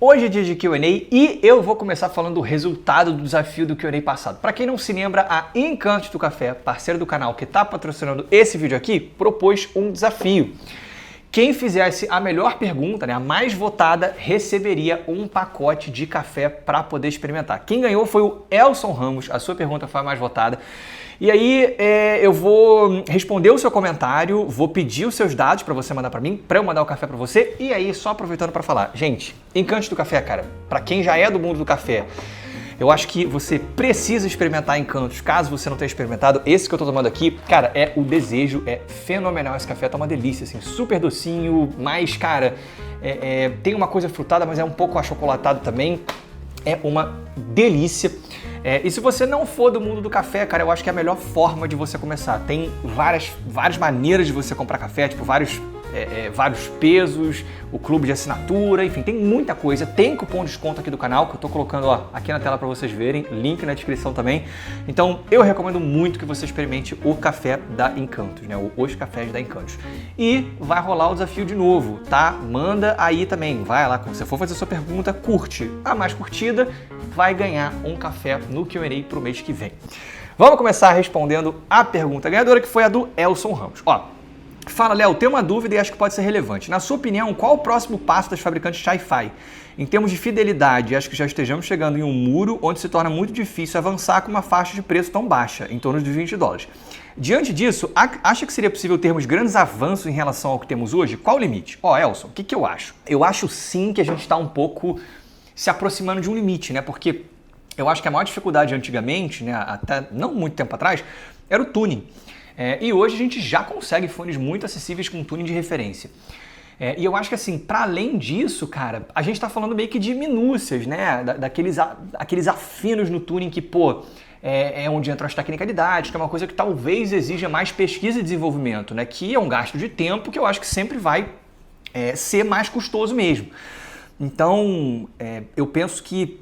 Hoje é dia de Q&A e eu vou começar falando do resultado do desafio do Q&A passado. Para quem não se lembra, a Encantos do Café, parceiro do canal que está patrocinando esse vídeo aqui, propôs um desafio. Quem fizesse a melhor pergunta, a mais votada, receberia um pacote de café para poder experimentar. Quem ganhou foi o Elson Ramos, a sua pergunta foi a mais votada. E aí eu vou responder o seu comentário, vou pedir os seus dados para você mandar para mim, para eu mandar o café para você. E aí, só aproveitando para falar, gente, Encantos do Café, cara, para quem já é do mundo do café, eu acho que você precisa experimentar Encantos. Caso você não tenha experimentado, esse que eu tô tomando aqui, cara, é o desejo, é fenomenal esse café, tá uma delícia, assim, super docinho, mas, cara, tem uma coisa frutada, mas é um pouco achocolatado também, é uma delícia. E se você não for do mundo do café, cara, eu acho que é a melhor forma de você começar. Tem várias maneiras de você comprar café, tipo vários pesos, o clube de assinatura, enfim, tem muita coisa. Tem cupom de desconto aqui do canal, que eu tô colocando aqui na tela para vocês verem, link na descrição também. Então, eu recomendo muito que você experimente o café da Encantos, né? Os cafés da Encantos. E vai rolar o desafio de novo, tá? Manda aí também, vai lá, quando você for fazer a sua pergunta, curte. A mais curtida vai ganhar um café no Q&A pro mês que vem. Vamos começar respondendo a pergunta ganhadora, que foi a do Elson Ramos. Fala, Léo, tenho uma dúvida e acho que pode ser relevante. Na sua opinião, qual o próximo passo das fabricantes Hi-Fi? Em termos de fidelidade, acho que já estejamos chegando em um muro onde se torna muito difícil avançar com uma faixa de preço tão baixa, em torno de $20. Diante disso, acha que seria possível termos grandes avanços em relação ao que temos hoje? Qual o limite? Elson, o que eu acho? Eu acho sim que a gente está um pouco se aproximando de um limite, né? Porque eu acho que a maior dificuldade antigamente, né, até não muito tempo atrás, era o tuning. E hoje a gente já consegue fones muito acessíveis com tuning de referência. E eu acho que assim, para além disso, cara, a gente está falando meio que de minúcias, né? Aqueles afinos no tuning que, é onde entram as tecnicalidades, que é uma coisa que talvez exija mais pesquisa e desenvolvimento, né? Que é um gasto de tempo que eu acho que sempre vai ser mais custoso mesmo. Então, eu penso que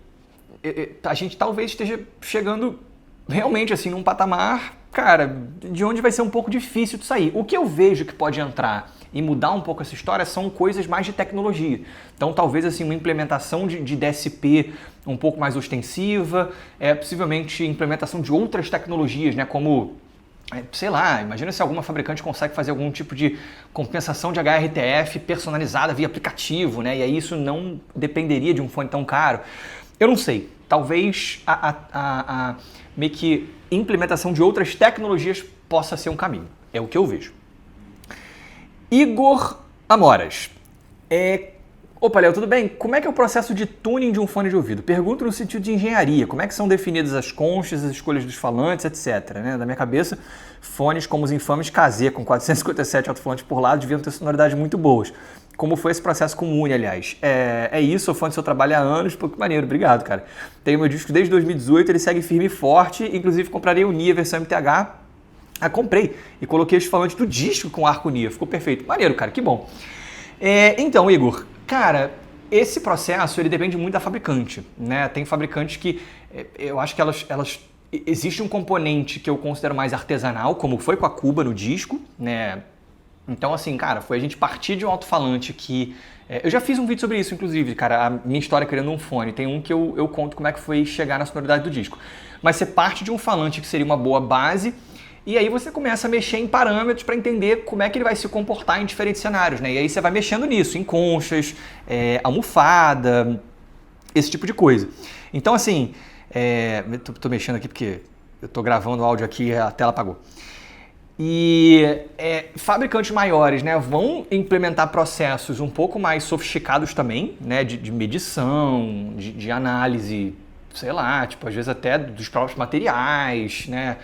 a gente talvez esteja chegando realmente assim num patamar, cara, de onde vai ser um pouco difícil de sair. O que eu vejo que pode entrar e mudar um pouco essa história são coisas mais de tecnologia. Então, talvez assim uma implementação de DSP um pouco mais ostensiva, possivelmente implementação de outras tecnologias, né, como sei lá, imagina se alguma fabricante consegue fazer algum tipo de compensação de HRTF personalizada via aplicativo, né? E aí isso não dependeria de um fone tão caro. Eu não sei, talvez a meio que implementação de outras tecnologias possa ser um caminho. É o que eu vejo. Igor Amoras. Opa, Léo, tudo bem? Como é que é o processo de tuning de um fone de ouvido? Pergunto no sentido de engenharia. Como é que são definidas as conchas, as escolhas dos falantes, etc. Né? Da minha cabeça, fones como os infames KZ, com 457 alto-falantes por lado, deviam ter sonoridades muito boas. Como foi esse processo com o Uni, aliás? É isso, sou fã do seu trabalho há anos, pô, que maneiro, obrigado, cara. Tenho meu disco desde 2018, ele segue firme e forte, inclusive comprarei o Uni, a versão MTH. Comprei e coloquei os falantes do disco com arco Uni, ficou perfeito. Maneiro, cara, que bom. Então, Igor, cara, esse processo ele depende muito da fabricante, né? Tem fabricantes que eu acho que elas existe um componente que eu considero mais artesanal, como foi com a Cuba no disco, né? Então, assim, cara, foi a gente partir de um alto-falante que... eu já fiz um vídeo sobre isso, inclusive, cara, a minha história criando um fone. Tem um que eu conto como é que foi chegar na sonoridade do disco. Mas você parte de um falante que seria uma boa base e aí você começa a mexer em parâmetros para entender como é que ele vai se comportar em diferentes cenários, né? E aí você vai mexendo nisso, em conchas, almofada, esse tipo de coisa. Então, assim, tô mexendo aqui porque eu tô gravando o áudio aqui e a tela apagou. E fabricantes maiores, né, vão implementar processos um pouco mais sofisticados também, né, de medição, de análise, sei lá, tipo, às vezes até dos próprios materiais, né,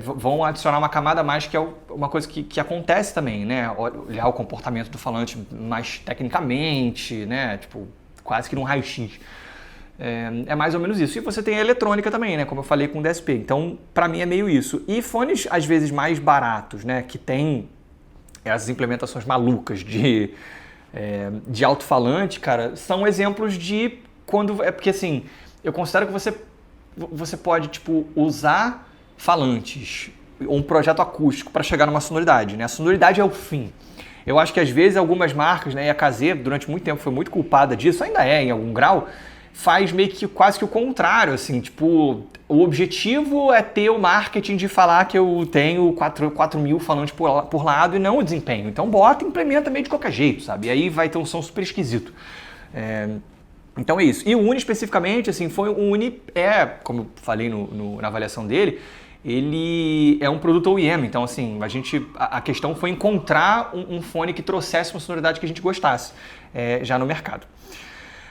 vão adicionar uma camada a mais que é uma coisa que acontece também, né, olhar o comportamento do falante mais tecnicamente, né, tipo, quase que num raio-x. É mais ou menos isso. E você tem a eletrônica também, né? Como eu falei com o DSP. Então, para mim é meio isso. E fones, às vezes, mais baratos, né? Que tem as implementações malucas de alto-falante, cara, são exemplos de quando... porque, assim, eu considero que você pode, tipo, usar falantes ou um projeto acústico para chegar numa sonoridade, né? A sonoridade é o fim. Eu acho que às vezes algumas marcas, né, e a KZ durante muito tempo foi muito culpada disso, ainda é em algum grau, faz meio que quase que o contrário, assim, tipo, o objetivo é ter o marketing de falar que eu tenho 4 mil falantes por lado e não o desempenho. Então bota e implementa meio de qualquer jeito, sabe? E aí vai ter um som super esquisito. Então é isso. E o Uni especificamente, assim, o Uni como eu falei na avaliação dele, ele é um produto OEM, então assim, a questão foi encontrar um fone que trouxesse uma sonoridade que a gente gostasse já no mercado.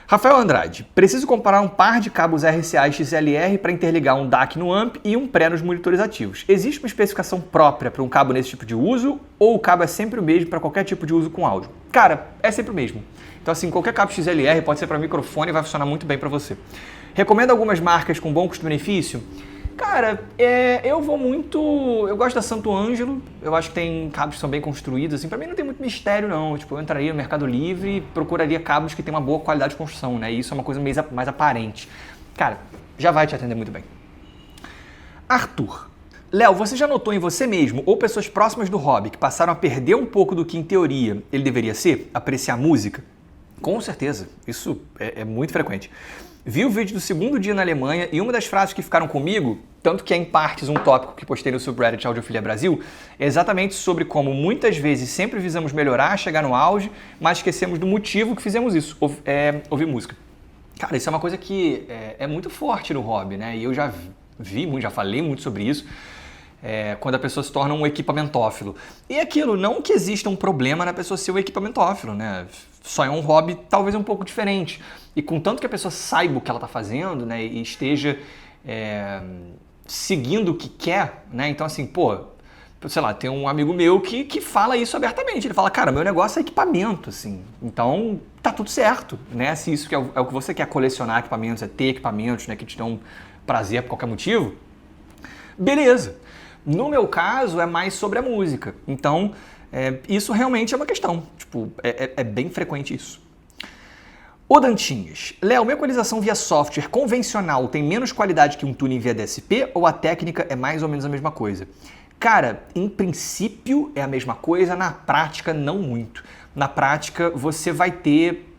Rafael Andrade, preciso comparar um par de cabos RCA e XLR para interligar um DAC no amp e um pré nos monitores ativos. Existe uma especificação própria para um cabo nesse tipo de uso ou o cabo é sempre o mesmo para qualquer tipo de uso com áudio? Cara, é sempre o mesmo. Então assim, qualquer cabo XLR pode ser para microfone e vai funcionar muito bem para você. Recomendo algumas marcas com bom custo-benefício? Cara, eu gosto da Santo Ângelo, eu acho que tem cabos que são bem construídos, assim, pra mim não tem muito mistério não, tipo, eu entraria no Mercado Livre e procuraria cabos que tem uma boa qualidade de construção, né, e isso é uma coisa mais aparente. Cara, já vai te atender muito bem. Arthur, Léo, você já notou em você mesmo ou pessoas próximas do hobby que passaram a perder um pouco do que em teoria ele deveria ser, apreciar música? Com certeza, isso é muito frequente. Vi o vídeo do segundo dia na Alemanha e uma das frases que ficaram comigo, tanto que é em partes um tópico que postei no subreddit Audiofilia Brasil, é exatamente sobre como muitas vezes sempre visamos melhorar, chegar no auge, mas esquecemos do motivo que fizemos isso, ouvir música. Cara, isso é uma coisa que é muito forte no hobby, né? E eu já já falei muito sobre isso, quando a pessoa se torna um equipamentófilo. E aquilo, não que exista um problema na pessoa ser um equipamentófilo, né? Só é um hobby talvez um pouco diferente. E contanto que a pessoa saiba o que ela está fazendo, né, e esteja seguindo o que quer, né? Então assim, sei lá, tem um amigo meu que fala isso abertamente. Ele fala, cara, meu negócio é equipamento, assim. Então tá tudo certo, né? Se isso que é o que você quer, colecionar equipamentos, ter equipamentos, né, que te dão prazer por qualquer motivo, beleza. No meu caso, é mais sobre a música. Então, isso realmente é uma questão. Tipo, é bem frequente isso. O Dantinhas. Léo, minha equalização via software convencional tem menos qualidade que um tuning via DSP ou a técnica é mais ou menos a mesma coisa? Cara, em princípio é a mesma coisa, na prática não muito. Na prática você vai ter...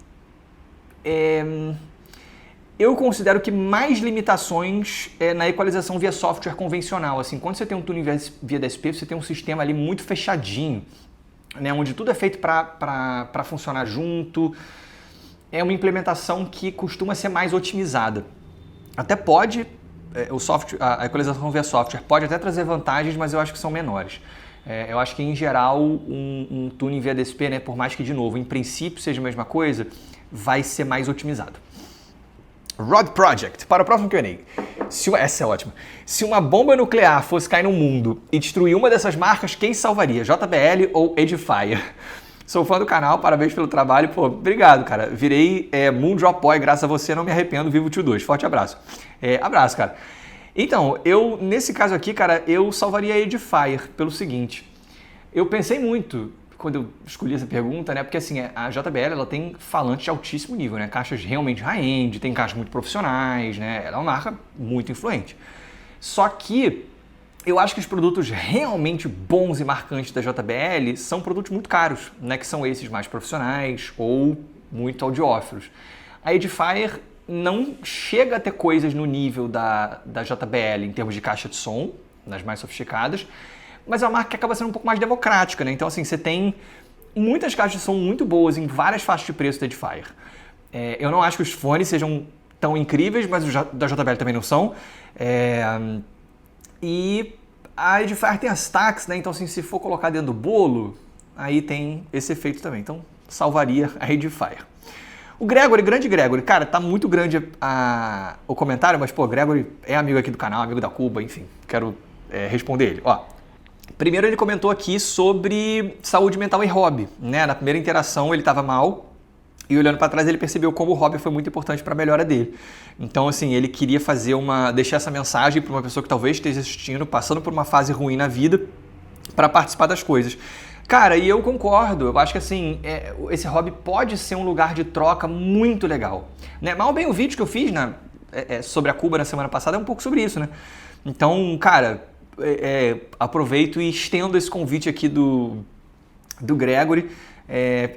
Eu considero que mais limitações na equalização via software convencional. Assim, quando você tem um tuning via DSP, você tem um sistema ali muito fechadinho, né, onde tudo é feito para funcionar junto. É uma implementação que costuma ser mais otimizada. Até pode, a equalização via software pode até trazer vantagens, mas eu acho que são menores. Eu acho que, em geral, um tuning via DSP, né, por mais que, de novo, em princípio seja a mesma coisa, vai ser mais otimizado. Rod Project, para o próximo Q&A. Essa é ótima. Se uma bomba nuclear fosse cair no mundo e destruir uma dessas marcas, quem salvaria? JBL ou Edifier? Sou fã do canal, parabéns pelo trabalho. Pô, obrigado, cara. Virei Moondrop Boy, graças a você, não me arrependo, vivo o Tio 2. Forte abraço. Abraço, cara. Então, nesse caso aqui, cara, eu salvaria a Edifier pelo seguinte. Eu pensei muito quando eu escolhi essa pergunta, né? Porque assim, a JBL, ela tem falantes de altíssimo nível, né? Caixas realmente high-end, tem caixas muito profissionais, né? Ela é uma marca muito influente. Só que eu acho que os produtos realmente bons e marcantes da JBL são produtos muito caros, né? Que são esses mais profissionais ou muito audiófilos. A Edifier não chega a ter coisas no nível da JBL em termos de caixa de som, nas mais sofisticadas, mas é uma marca que acaba sendo um pouco mais democrática, né? Então, assim, você tem muitas caixas de som muito boas em várias faixas de preço da Edifier. Eu não acho que os fones sejam tão incríveis, mas os da JBL também não são. E a Edifier tem as taxas, né? Então, assim, se for colocar dentro do bolo, aí tem esse efeito também. Então, salvaria a Edifier. O Gregory, grande Gregory, cara, tá muito grande o comentário, mas, pô, Gregory é amigo aqui do canal, amigo da Cuba, enfim, quero responder ele. Ó, primeiro ele comentou aqui sobre saúde mental e hobby, né? Na primeira interação ele tava mal e olhando para trás ele percebeu como o hobby foi muito importante para a melhora dele. Então, assim, ele queria deixar essa mensagem para uma pessoa que talvez esteja assistindo, passando por uma fase ruim na vida, para participar das coisas. Cara, e eu concordo, eu acho que assim, esse hobby pode ser um lugar de troca muito legal, né? Mal bem o vídeo que eu fiz sobre a Cuba na semana passada é um pouco sobre isso, né? Então, cara, aproveito e estendo esse convite aqui do do Gregory,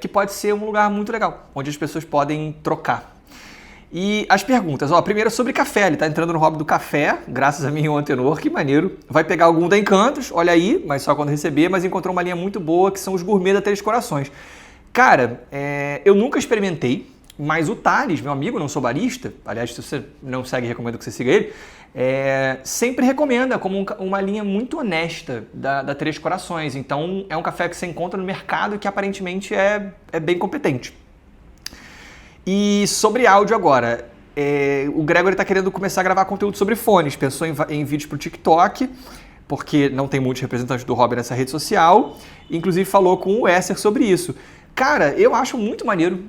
que pode ser um lugar muito legal, onde as pessoas podem trocar. E as perguntas, primeiro sobre café, ele tá entrando no hobby do café, graças a mim e ao Antenor, que maneiro. Vai pegar algum da Encantos, olha aí, mas só quando receber, mas encontrou uma linha muito boa, que são os gourmet da Três Corações. Cara, eu nunca experimentei, mas o Thales, meu amigo, não sou barista, aliás, se você não segue, recomendo que você siga ele, sempre recomenda como uma linha muito honesta da Três Corações. Então, é um café que você encontra no mercado que aparentemente é bem competente. E sobre áudio agora, o Gregory está querendo começar a gravar conteúdo sobre fones, pensou em vídeos para o TikTok, porque não tem muitos representantes do hobby nessa rede social, inclusive falou com o Esser sobre isso. Cara, eu acho muito maneiro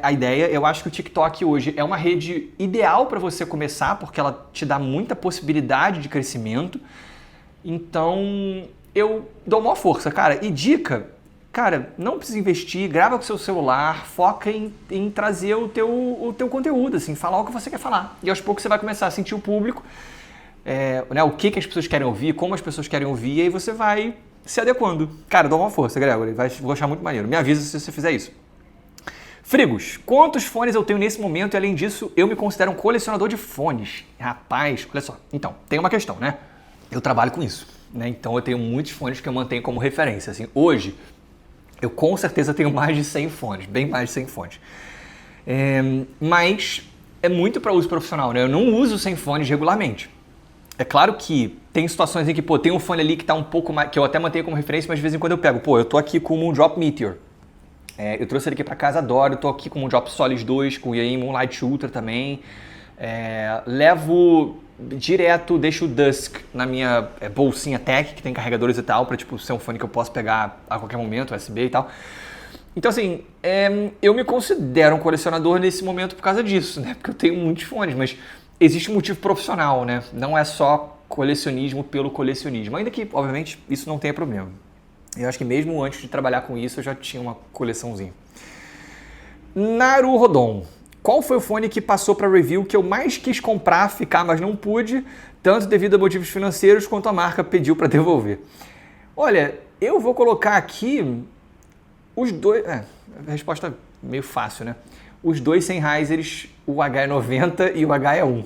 a ideia, eu acho que o TikTok hoje é uma rede ideal para você começar, porque ela te dá muita possibilidade de crescimento, então eu dou uma força, cara, e dica... Cara, não precisa investir, grava com o seu celular, foca em trazer o teu conteúdo, assim, falar o que você quer falar. E aos poucos você vai começar a sentir o público, o que as pessoas querem ouvir, como as pessoas querem ouvir, e aí você vai se adequando. Cara, dá uma força, Gregory, vou achar muito maneiro. Me avisa se você fizer isso. Frigos, quantos fones eu tenho nesse momento e além disso, eu me considero um colecionador de fones? Rapaz, olha só. Então, tem uma questão, né? Eu trabalho com isso, né? Então eu tenho muitos fones que eu mantenho como referência, assim. Hoje, eu com certeza tenho mais de 100 fones, bem mais de 100 fones. Mas é muito para uso profissional, né? Eu não uso 100 fones regularmente. É claro que tem situações em que, tem um fone ali que tá um pouco mais... que eu até mantenho como referência, mas de vez em quando eu pego. Eu tô aqui com o Moondrop Meteor. Eu trouxe ele aqui para casa, adoro. Eu tô aqui com o Moondrop Solid 2, com o Yain Moonlight Ultra também. Levo... direto, deixo o Dusk na minha bolsinha tech, que tem carregadores e tal, pra ser um fone que eu posso pegar a qualquer momento, USB e tal. Então assim, eu me considero um colecionador nesse momento por causa disso, né? Porque eu tenho muitos fones, mas existe um motivo profissional, né? Não é só colecionismo pelo colecionismo, ainda que, obviamente, isso não tenha problema. Eu acho que mesmo antes de trabalhar com isso, eu já tinha uma coleçãozinha. Naru Rodon. Qual foi o fone que passou para review que eu mais quis comprar, ficar, mas não pude, tanto devido a motivos financeiros quanto a marca pediu para devolver? Olha, eu vou colocar aqui os dois... a resposta é meio fácil, né? Os dois Sennheisers, o H90 e o H1,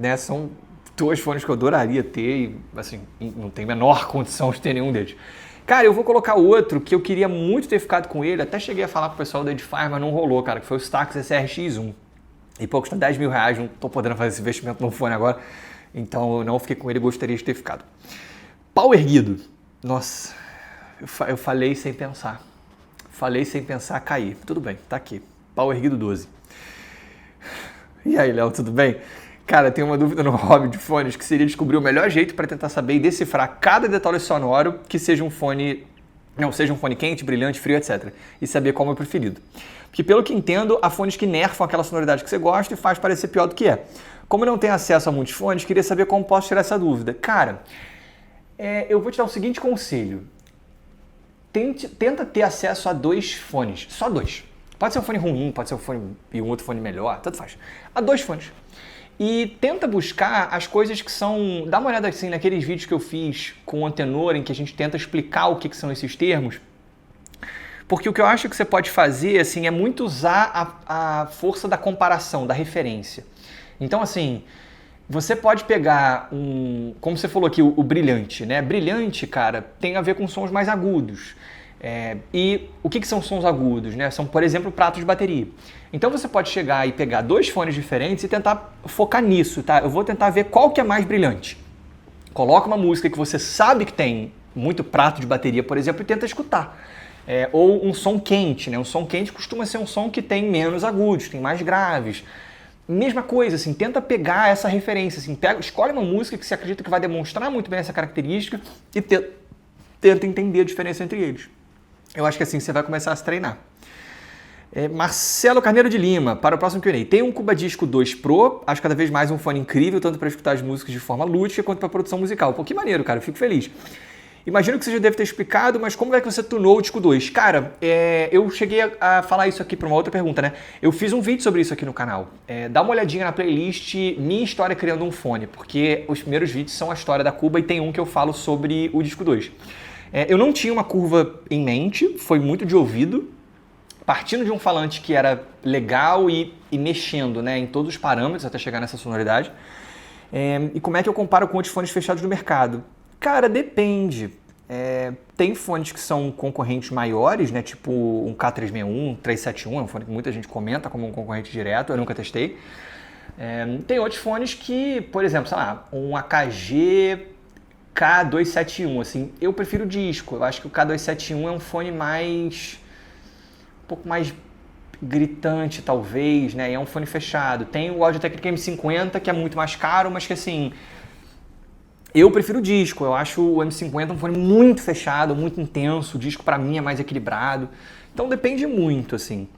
né? São dois fones que eu adoraria ter e, assim, não tem a menor condição de ter nenhum deles. Cara, eu vou colocar outro que eu queria muito ter ficado com ele, até cheguei a falar pro pessoal da Edifier, mas não rolou, cara, que foi o Stax SRX1. E custa 10 mil reais, não tô podendo fazer esse investimento no fone agora, então eu não fiquei com ele, gostaria de ter ficado. Pau erguido. Nossa, eu falei sem pensar. Falei sem pensar, caí. Tudo bem, tá aqui. Pau erguido 12. E aí, Léo, tudo bem? Cara, tem uma dúvida no hobby de fones que seria descobrir o melhor jeito para tentar saber e decifrar cada detalhe sonoro que seja um fone, seja um fone quente, brilhante, frio, etc. E saber qual é o meu preferido. Porque pelo que entendo, há fones que nerfam aquela sonoridade que você gosta e faz parecer pior do que é. Como eu não tenho acesso a muitos fones, queria saber como posso tirar essa dúvida. Cara, eu vou te dar o seguinte conselho. Tenta ter acesso a 2 fones, só 2. Pode ser um fone ruim, pode ser um fone e um outro fone melhor, tanto faz. Há 2 fones. E tenta buscar as coisas que são... Dá uma olhada assim naqueles vídeos que eu fiz com o Antenor, em que a gente tenta explicar o que são esses termos. Porque o que eu acho que você pode fazer assim, é muito usar a força da comparação, da referência. Então, assim, você pode pegar como você falou aqui, o brilhante, né? Brilhante, cara, tem a ver com sons mais agudos. E o que são sons agudos, né? São, por exemplo, pratos de bateria. Então você pode chegar e pegar 2 fones diferentes e tentar focar nisso, tá? Eu vou tentar ver qual que é mais brilhante. Coloca uma música que você sabe que tem muito prato de bateria, por exemplo, e tenta escutar. Ou um som quente, né? Um som quente costuma ser um som que tem menos agudos, tem mais graves. Mesma coisa, assim, tenta pegar essa referência, assim, escolhe uma música que você acredita que vai demonstrar muito bem essa característica e tenta entender a diferença entre eles. Eu acho que assim você vai começar a se treinar. Marcelo Carneiro de Lima, para o próximo Q&A. Tem um Cubadisco 2 Pro, acho cada vez mais um fone incrível, tanto para escutar as músicas de forma lúdica quanto para produção musical. Pô, que maneiro, cara, eu fico feliz. Imagino que você já deve ter explicado, mas como é que você tunou o Disco 2? Cara, eu cheguei a falar isso aqui para uma outra pergunta, né? Eu fiz um vídeo sobre isso aqui no canal. Dá uma olhadinha na playlist Minha História Criando um Fone, porque os primeiros vídeos são a história da Cuba e tem um que eu falo sobre o Disco 2. Eu não tinha uma curva em mente, foi muito de ouvido, partindo de um falante que era legal e mexendo, né, em todos os parâmetros até chegar nessa sonoridade. E como é que eu comparo com outros fones fechados do mercado? Cara, depende. Tem fones que são concorrentes maiores, né, tipo um K361, um 371, é um fone que muita gente comenta como um concorrente direto, eu nunca testei. Tem outros fones que, por exemplo, sei lá, um AKG K271, assim, eu prefiro disco. Eu acho que o K271 é um fone um pouco mais gritante, talvez, né? E é um fone fechado. Tem o Audio-Técnica M50, que é muito mais caro, mas que, assim, eu prefiro disco. Eu acho o M50 um fone muito fechado, muito intenso. O disco, pra mim, é mais equilibrado. Então, depende muito, assim.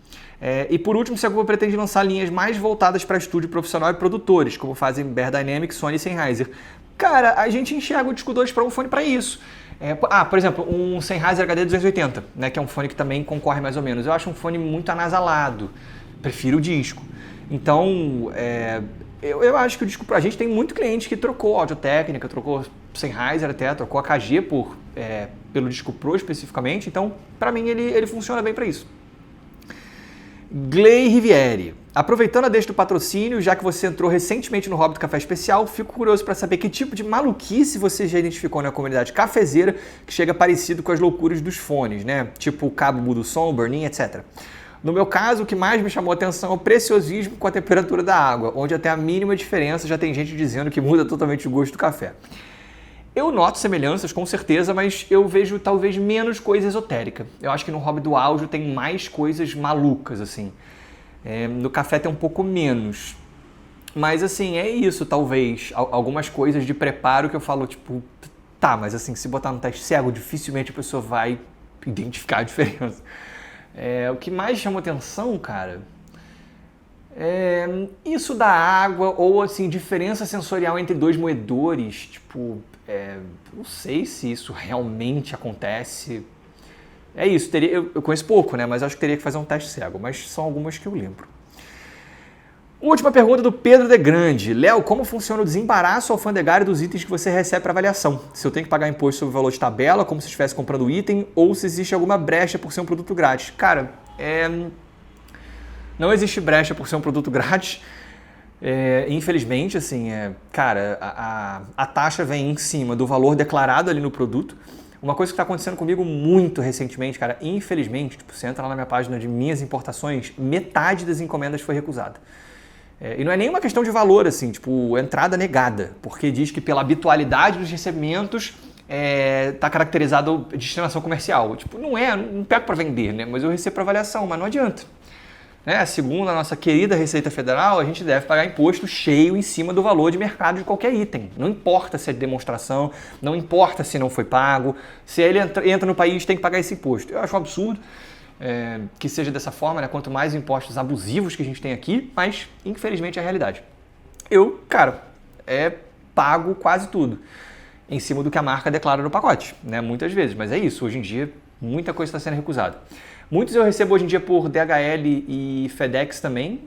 E por último, se a Google pretende lançar linhas mais voltadas para estúdio profissional e produtores, como fazem Bear Dynamics, Sony e Sennheiser. Cara, a gente enxerga o Disco 2 para um fone para isso. Por exemplo, um Sennheiser HD 280, né, que é um fone que também concorre mais ou menos. Eu acho um fone muito anasalado, prefiro o disco. Então, eu acho que o disco... A gente tem muito cliente que trocou Audio-Técnica, trocou Sennheiser até, trocou AKG pelo Disco Pro especificamente. Então, para mim, ele funciona bem para isso. Gley Riviere. Aproveitando a deixa do patrocínio, já que você entrou recentemente no Hobby do Café Especial, fico curioso para saber que tipo de maluquice você já identificou na comunidade cafezeira que chega parecido com as loucuras dos fones, né? Tipo o cabo muda o som, burn-in, etc. No meu caso, o que mais me chamou a atenção é o preciosismo com a temperatura da água, onde até a mínima diferença já tem gente dizendo que muda totalmente o gosto do café. Eu noto semelhanças, com certeza, mas eu vejo talvez menos coisa esotérica. Eu acho que no hobby do áudio tem mais coisas malucas, assim. No café tem um pouco menos. Mas, assim, é isso, talvez. Algumas coisas de preparo que eu falo, tipo... Tá, mas assim, se botar no teste cego, dificilmente a pessoa vai identificar a diferença. O que mais chamou atenção, cara... isso da água, ou, assim, diferença sensorial entre dois moedores, tipo... não sei se isso realmente acontece. É isso, eu conheço pouco, né? Mas acho que teria que fazer um teste cego. Mas são algumas que eu lembro. Última pergunta do Pedro de Grande. Léo, como funciona o desembaraço alfandegário dos itens que você recebe para avaliação? Se eu tenho que pagar imposto sobre o valor de tabela, como se estivesse comprando o item, ou se existe alguma brecha por ser um produto grátis? Cara, não existe brecha por ser um produto grátis. Infelizmente, assim, cara, a taxa vem em cima do valor declarado ali no produto. Uma coisa que está acontecendo comigo muito recentemente, cara, infelizmente, tipo, você entra lá na minha página de minhas importações, metade das encomendas foi recusada. E não é nenhuma questão de valor, assim, tipo, entrada negada, porque diz que pela habitualidade dos recebimentos está caracterizado destinação comercial. Tipo, não pego para vender, né? Mas eu recebo para avaliação, mas não adianta. Segundo a nossa querida Receita Federal, a gente deve pagar imposto cheio em cima do valor de mercado de qualquer item. Não importa se é de demonstração, não importa se não foi pago, se ele entra no país tem que pagar esse imposto. Eu acho um absurdo que seja dessa forma, né? Quanto mais impostos abusivos que a gente tem aqui, mas infelizmente é a realidade. Eu, cara, pago quase tudo em cima do que a marca declara no pacote, né? Muitas vezes, mas é isso, hoje em dia muita coisa está sendo recusada. Muitos eu recebo hoje em dia por DHL e FedEx também,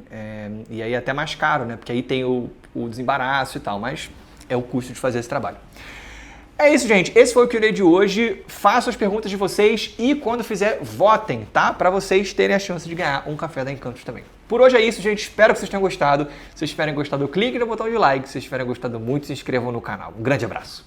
e aí até mais caro, né? Porque aí tem o desembaraço e tal, mas é o custo de fazer esse trabalho. É isso, gente. Esse foi o Q&A de hoje. Façam as perguntas de vocês e quando fizer, votem, tá? Para vocês terem a chance de ganhar um café da Encantos também. Por hoje é isso, gente. Espero que vocês tenham gostado. Se vocês tiverem gostado, clique no botão de like. Se vocês tiverem gostado muito, se inscrevam no canal. Um grande abraço.